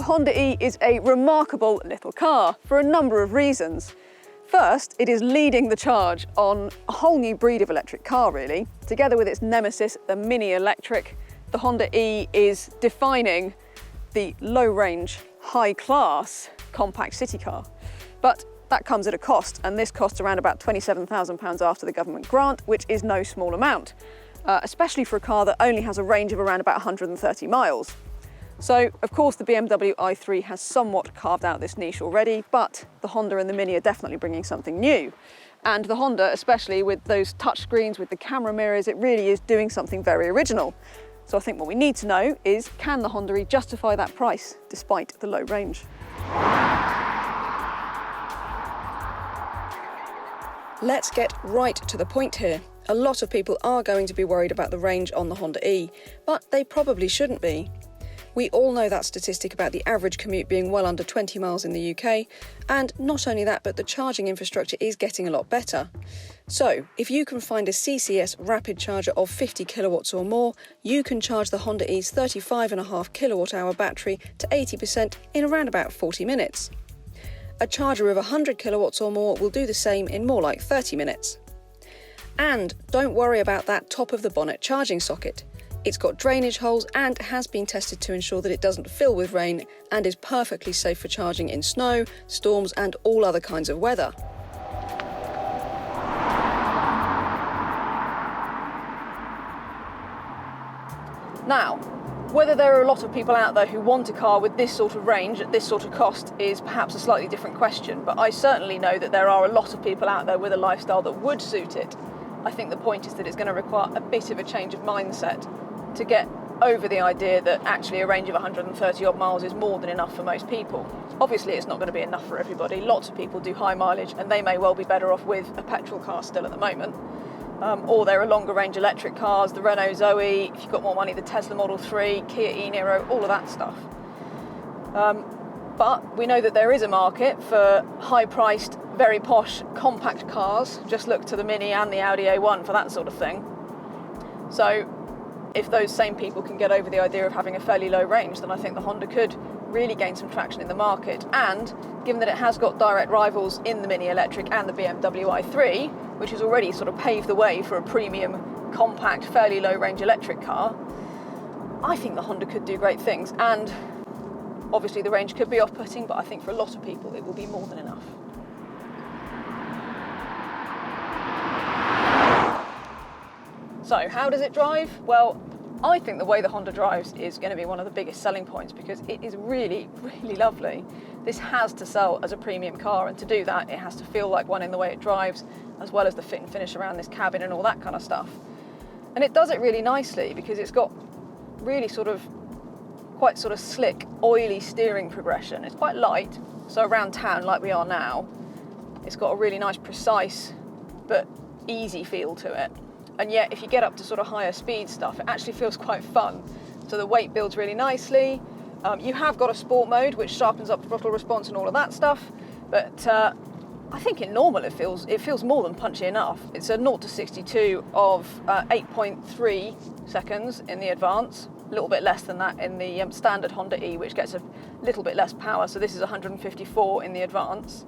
the Honda E is a remarkable little car for a number of reasons. First, it is leading the charge on a whole new breed of electric car, really. Together with its nemesis, the Mini Electric, the Honda E is defining the low-range, high-class compact city car. But that comes at a cost, and this costs around about £27,000 after the government grant, which is no small amount, especially for a car that only has a range of around about 130 miles. So, of course, the BMW i3 has somewhat carved out this niche already, but the Honda and the Mini are definitely bringing something new. And the Honda, especially with those touchscreens, with the camera mirrors, it really is doing something very original. So I think what we need to know is, can the Honda E justify that price despite the low range? Let's get right to the point here. A lot of people are going to be worried about the range on the Honda E, but they probably shouldn't be. We all know that statistic about the average commute being well under 20 miles in the UK, and not only that, but the charging infrastructure is getting a lot better. So, if you can find a CCS rapid charger of 50 kilowatts or more, you can charge the Honda E's 35.5 kilowatt hour battery to 80% in around about 40 minutes. A charger of 100 kilowatts or more will do the same in more like 30 minutes. And don't worry about that top of the bonnet charging socket. It's got drainage holes and has been tested to ensure that it doesn't fill with rain and is perfectly safe for charging in snow, storms and all other kinds of weather. Now, whether there are a lot of people out there who want a car with this sort of range at this sort of cost is perhaps a slightly different question, but I certainly know that there are a lot of people out there with a lifestyle that would suit it. I think the point is that it's going to require a bit of a change of mindset to get over the idea that actually a range of 130 odd miles is more than enough for most people. Obviously it's not going to be enough for everybody. Lots of people do high mileage and they may well be better off with a petrol car still at the moment. Or there are longer range electric cars, the Renault Zoe, if you've got more money, the Tesla Model 3, Kia e-Niro, all of that stuff. But we know that there is a market for high-priced, very posh, compact cars. Just look to the Mini and the Audi A1 for that sort of thing. So if those same people can get over the idea of having a fairly low range, then I think the Honda could really gain some traction in the market. And given that it has got direct rivals in the Mini Electric and the BMW i3, which has already sort of paved the way for a premium, compact, fairly low range electric car, I think the Honda could do great things. And obviously the range could be off-putting, but I think for a lot of people it will be more than enough. So how does it drive? Well, I think the way the Honda drives is going to be one of the biggest selling points because it is really, really lovely. This has to sell as a premium car, and to do that it has to feel like one in the way it drives, as well as the fit and finish around this cabin and all that kind of stuff. And it does it really nicely because it's got really quite slick, oily steering progression. It's quite light, so around town like we are now, it's got a really nice, precise but easy feel to it. And yet if you get up to sort of higher speed stuff, it actually feels quite fun. So the weight builds really nicely. You have got a sport mode which sharpens up throttle response and all of that stuff, but I think in normal it feels more than punchy enough. It's a 0 to 62 of 8.3 seconds in the Advance, a little bit less than that in the standard Honda E, which gets a little bit less power, so this is 154 in the Advance.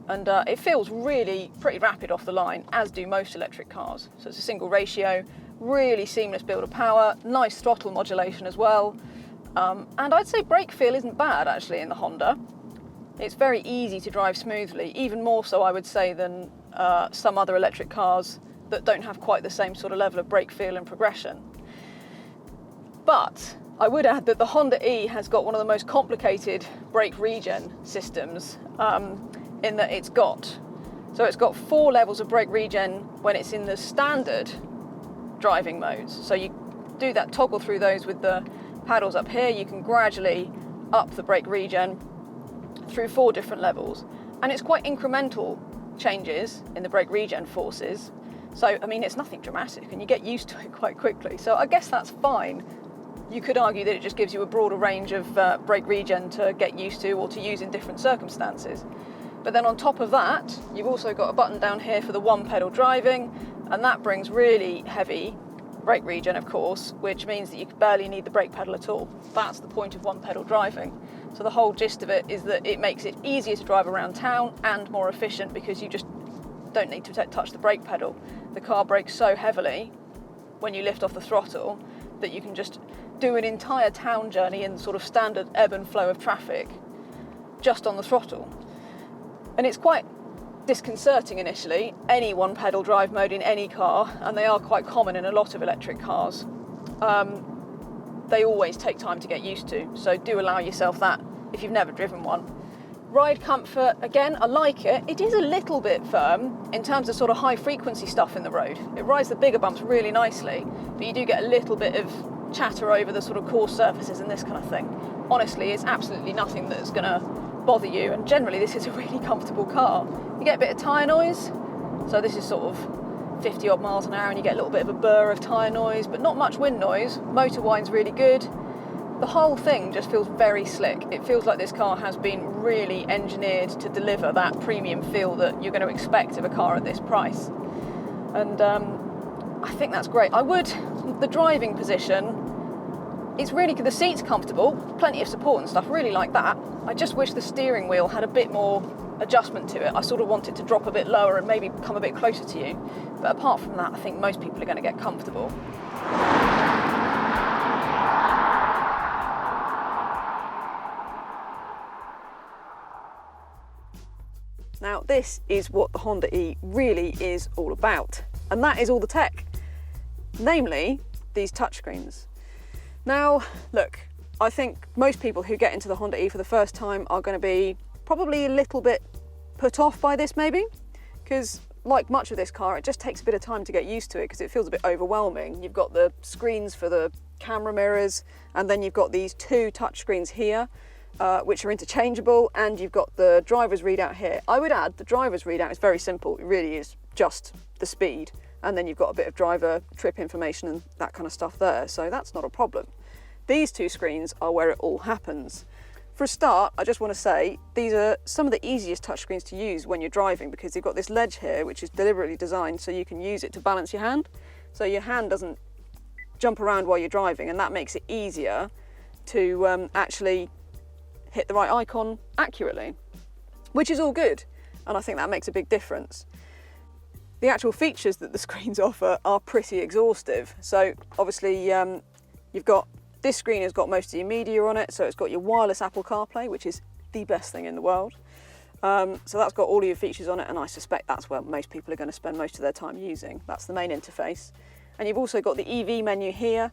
And it feels really pretty rapid off the line, as do most electric cars. So it's a single ratio, really seamless build of power, nice throttle modulation as well. And I'd say brake feel isn't bad actually in the Honda. It's very easy to drive smoothly, even more so I would say than some other electric cars that don't have quite the same sort of level of brake feel and progression. But I would add that the Honda E has got one of the most complicated brake regen systems in that it's got 4 levels of brake regen when it's in the standard driving modes. So you do that toggle through those with the paddles up here. You can gradually up the brake regen through 4 different levels, and it's quite incremental changes in the brake regen forces. So I mean, it's nothing dramatic and you get used to it quite quickly, so I guess that's fine. You could argue that it just gives you a broader range of brake regen to get used to or to use in different circumstances. But then on top of that, you've also got a button down here for the one pedal driving, and that brings really heavy brake regen, of course, which means that you barely need the brake pedal at all. That's the point of one pedal driving. So the whole gist of it is that it makes it easier to drive around town and more efficient because you just don't need to touch the brake pedal. The car brakes so heavily when you lift off the throttle that you can just do an entire town journey in sort of standard ebb and flow of traffic just on the throttle. And it's quite disconcerting initially, any one pedal drive mode in any car, and they are quite common in a lot of electric cars. They always take time to get used to, so do allow yourself that if you've never driven one. Ride comfort, again, I like it. It is a little bit firm in terms of sort of high frequency stuff in the road. It rides the bigger bumps really nicely, but you do get a little bit of chatter over the sort of coarse surfaces and this kind of thing. Honestly, it's absolutely nothing that's going to bother you, and generally this is a really comfortable car. You get a bit of tyre noise, so this is sort of 50 odd miles an hour and you get a little bit of a burr of tyre noise, but not much wind noise. Motor whine's really good. The whole thing just feels very slick. It feels like this car has been really engineered to deliver that premium feel that you're going to expect of a car at this price. And I think that's great. The driving position, it's really good. The seat's comfortable, plenty of support and stuff, really like that. I just wish the steering wheel had a bit more adjustment to it. I sort of want it to drop a bit lower and maybe come a bit closer to you. But apart from that, I think most people are going to get comfortable. Now, this is what the Honda E really is all about, and that is all the tech, namely these touchscreens. Now, look, I think most people who get into the Honda E for the first time are going to be probably a little bit put off by this maybe, because like much of this car, it just takes a bit of time to get used to it because it feels a bit overwhelming. You've got the screens for the camera mirrors, and then you've got these two touchscreens here, which are interchangeable, and you've got the driver's readout here. I would add the driver's readout is very simple. It really is just the speed, and then you've got a bit of driver trip information and that kind of stuff there, so that's not a problem. These two screens are where it all happens. For a start, I just want to say these are some of the easiest touchscreens to use when you're driving, because you've got this ledge here which is deliberately designed so you can use it to balance your hand, so your hand doesn't jump around while you're driving, and that makes it easier to actually hit the right icon accurately, which is all good, and I think that makes a big difference. The actual features that the screens offer are pretty exhaustive. So obviously you've got, this screen has got most of your media on it, so it's got your wireless Apple CarPlay, which is the best thing in the world. So that's got all of your features on it, and I suspect that's where most people are going to spend most of their time using. That's the main interface. And you've also got the EV menu here,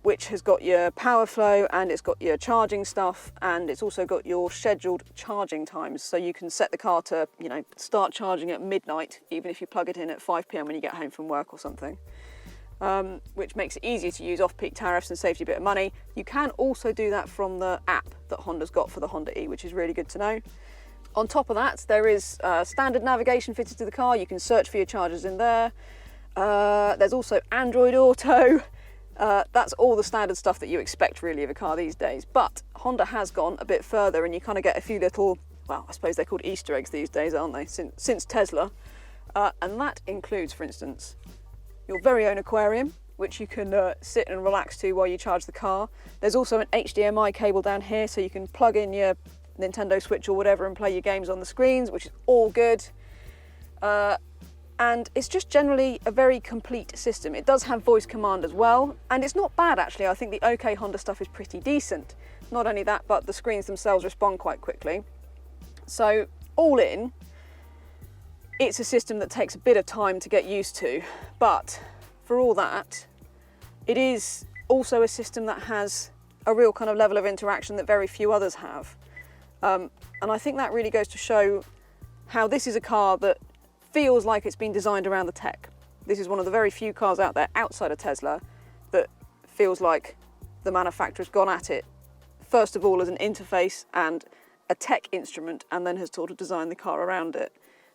which has got your power flow, and it's got your charging stuff, and it's also got your scheduled charging times, so you can set the car to, you know, start charging at midnight, even if you plug it in at 5 p.m. when you get home from work or something, which makes it easier to use off-peak tariffs and saves you a bit of money. You can also do that from the app that Honda's got for the Honda E, which is really good to know. On top of that, there is standard navigation fitted to the car. You can search for your chargers in there. There's also Android Auto. That's all the standard stuff that you expect really of a car these days, but Honda has gone a bit further, and you kind of get a few little, well, I suppose they're called Easter eggs these days, aren't they, since Tesla, and that includes, for instance, your very own aquarium, which you can sit and relax to while you charge the car. There's also an HDMI cable down here, so you can plug in your Nintendo Switch or whatever and play your games on the screens, which is all good. And it's just generally a very complete system. It does have voice command as well, and it's not bad actually. I think the OK Honda stuff is pretty decent. Not only that, but the screens themselves respond quite quickly. So all in, it's a system that takes a bit of time to get used to, but for all that, it is also a system that has a real kind of level of interaction that very few others have. And I think that really goes to show how this is a car that feels like it's been designed around the tech. This is one of the very few cars out there outside of Tesla that feels like the manufacturer's gone at it, first of all as an interface and a tech instrument, and then has sort of designed the car around it.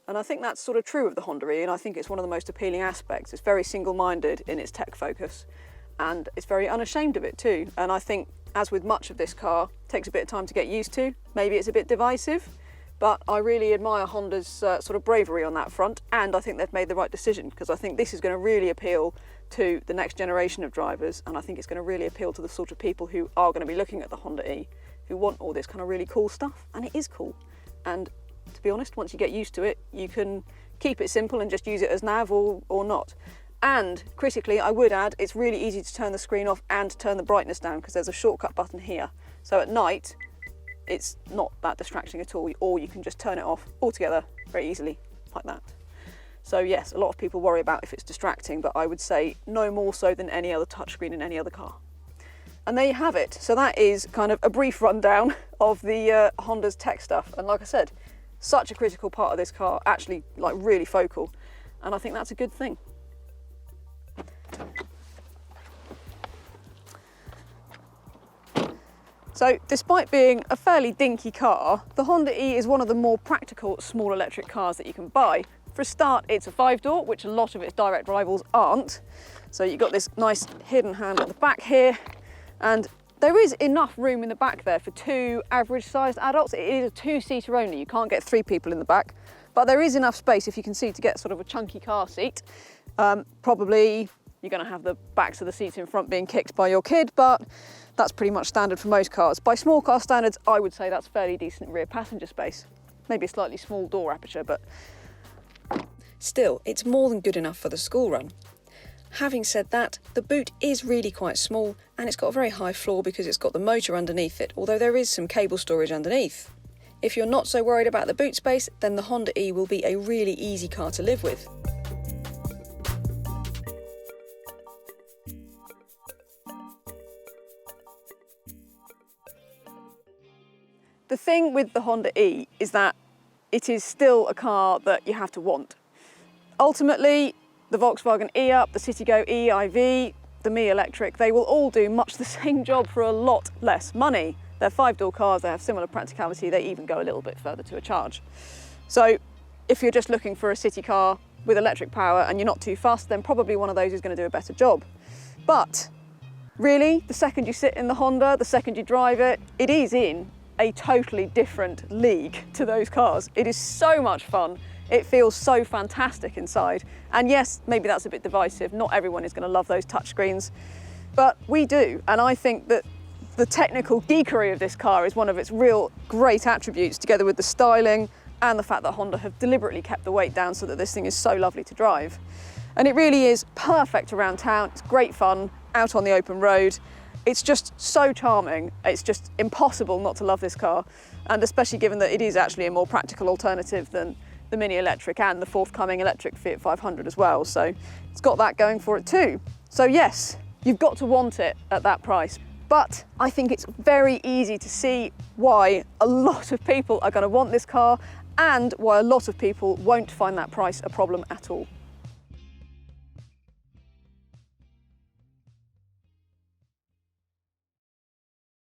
And I think that's sort of true of the Honda E, and I think it's one of the most appealing aspects. It's very single-minded in its tech focus, and it's very unashamed of it too. And I think, as with much of this car, it takes a bit of time to get used to. Maybe it's a bit divisive, but I really admire Honda's sort of bravery on that front, and I think they've made the right decision, because I think this is going to really appeal to the next generation of drivers, and I think it's going to really appeal to the sort of people who are going to be looking at the Honda E, who want all this kind of really cool stuff, and it is cool. And to be honest, once you get used to it, you can keep it simple and just use it as nav or not. And critically, I would add, it's really easy to turn the screen off and turn the brightness down because there's a shortcut button here. So at night, it's not that distracting at all, or you can just turn it off altogether very easily, like that. So yes, a lot of people worry about if it's distracting, but I would say no more so than any other touchscreen in any other car. And there you have it. So that is kind of a brief rundown of the Honda's tech stuff. And like I said, such a critical part of this car, actually like really focal. And I think that's a good thing. So despite being a fairly dinky car, the Honda E is one of the more practical small electric cars that you can buy. For a start, it's a 5-door, which a lot of its direct rivals aren't. So you've got this nice hidden handle at the back here, and there is enough room in the back there for 2 average-sized adults. It is a 2-seater only, you can't get 3 people in the back, but there is enough space, if you can see, to get sort of a chunky car seat. Probably you're going to have the backs of the seats in front being kicked by your kid, but that's pretty much standard for most cars. By small car standards, I would say that's fairly decent rear passenger space. Maybe a slightly small door aperture, but still, it's more than good enough for the school run. Having said that, the boot is really quite small, and it's got a very high floor because it's got the motor underneath it, although there is some cable storage underneath. If you're not so worried about the boot space, then the Honda E will be a really easy car to live with. The thing with the Honda E is that it is still a car that you have to want. Ultimately, the Volkswagen e-up, the Citigo e-iV, the Mi Electric, they will all do much the same job for a lot less money. They're 5-door cars, they have similar practicality, they even go a little bit further to a charge. So if you're just looking for a city car with electric power and you're not too fussed, then probably one of those is going to do a better job. But really, the second you sit in the Honda, the second you drive it, it is in a totally different league to those cars. It is so much fun. It feels so fantastic inside. And yes, maybe that's a bit divisive. Not everyone is going to love those touchscreens, but we do. And I think that the technical geekery of this car is one of its real great attributes, together with the styling and the fact that Honda have deliberately kept the weight down so that this thing is so lovely to drive. And it really is perfect around town. It's great fun out on the open road. It's just so charming. It's just impossible not to love this car. And especially given that it is actually a more practical alternative than the Mini Electric and the forthcoming electric Fiat 500 as well. So it's got that going for it too. So yes, you've got to want it at that price. But I think it's very easy to see why a lot of people are going to want this car and why a lot of people won't find that price a problem at all.